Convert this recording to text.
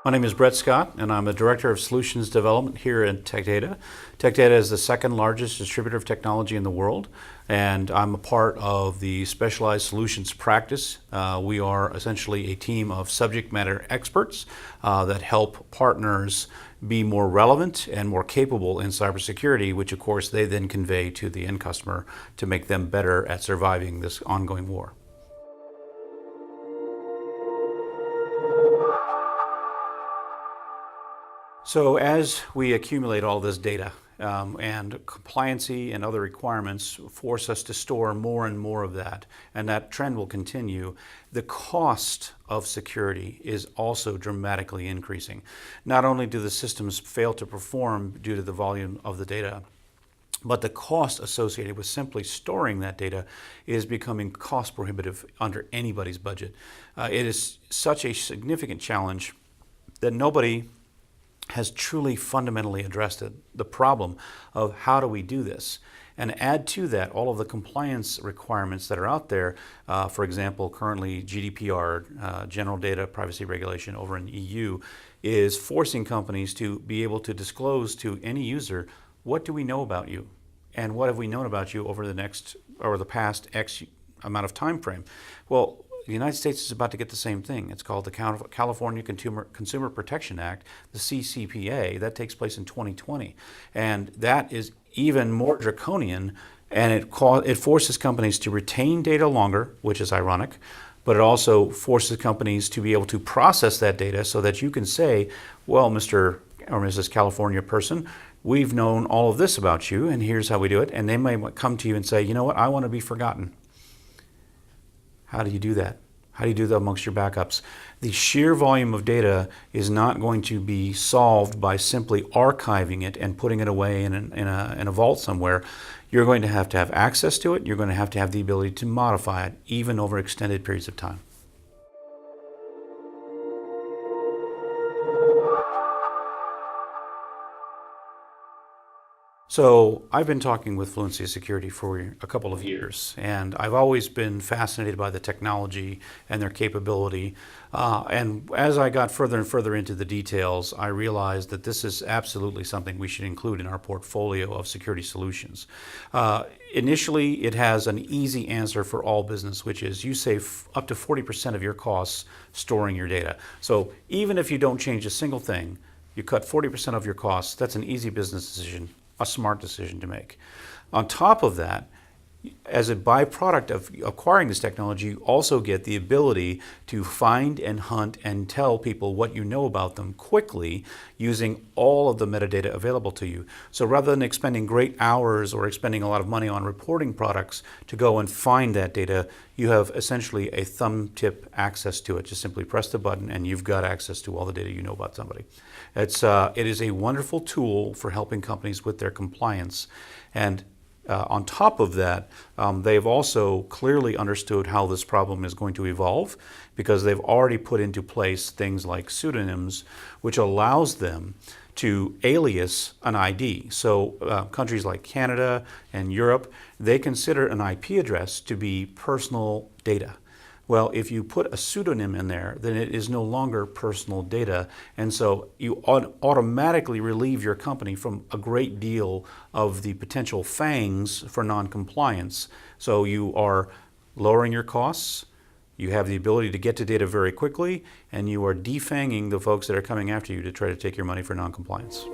My name is Brett Scott, and I'm the Director of Solutions Development here at Tech Data. Tech Data is the second largest distributor of technology in the world, and I'm a part of the Specialized Solutions practice. We are essentially a team of subject matter experts that help partners be more relevant and more capable in cybersecurity, which of course they then convey to the end customer to make them better at surviving this ongoing war. So as we accumulate all this data and compliancy and other requirements force us to store more and more of that, and that trend will continue, the cost of security is also dramatically increasing. Not only do the systems fail to perform due to the volume of the data, but the cost associated with simply storing that data is becoming cost prohibitive under anybody's budget. It is such a significant challenge that nobody has truly fundamentally addressed the problem of how do we do this. And add to that all of the compliance requirements that are out there. For example, currently GDPR, General Data Privacy Regulation over in EU, is forcing companies to be able to disclose to any user, what do we know about you? And what have we known about you over the past X amount of time frame? Well, the United States is about to get the same thing. It's called the California Consumer Protection Act, the CCPA. That takes place in 2020. And that is even more draconian, and it forces companies to retain data longer, which is ironic, but it also forces companies to be able to process that data so that you can say, well, Mr. or Mrs. California person, we've known all of this about you, and here's how we do it. And they may come to you and say, you know what, I want to be forgotten. How do you do that? How do you do that amongst your backups? The sheer volume of data is not going to be solved by simply archiving it and putting it away in a vault somewhere. You're going to have access to it. You're going to have the ability to modify it, even over extended periods of time. So I've been talking with Fluency Security for a couple of years, and I've always been fascinated by the technology and their capability. And as I got further and further into the details, I realized that this is absolutely something we should include in our portfolio of security solutions. Initially, it has an easy answer for all business, which is you save up to 40% of your costs storing your data. So even if you don't change a single thing, you cut 40% of your costs. That's an easy business decision, a smart decision to make. On top of that, as a byproduct of acquiring this technology, you also get the ability to find and hunt and tell people what you know about them quickly using all of the metadata available to you. So rather than expending great hours or expending a lot of money on reporting products to go and find that data, you have essentially a thumb tip access to it. Just simply press the button and you've got access to all the data you know about somebody. It is a wonderful tool for helping companies with their compliance. And on top of that, they've also clearly understood how this problem is going to evolve, because they've already put into place things like pseudonyms, which allows them to alias an ID. So countries like Canada and Europe, they consider an IP address to be personal data. Well, if you put a pseudonym in there, then it is no longer personal data. And so you automatically relieve your company from a great deal of the potential fangs for non-compliance. So you are lowering your costs, you have the ability to get to data very quickly, and you are defanging the folks that are coming after you to try to take your money for non-compliance.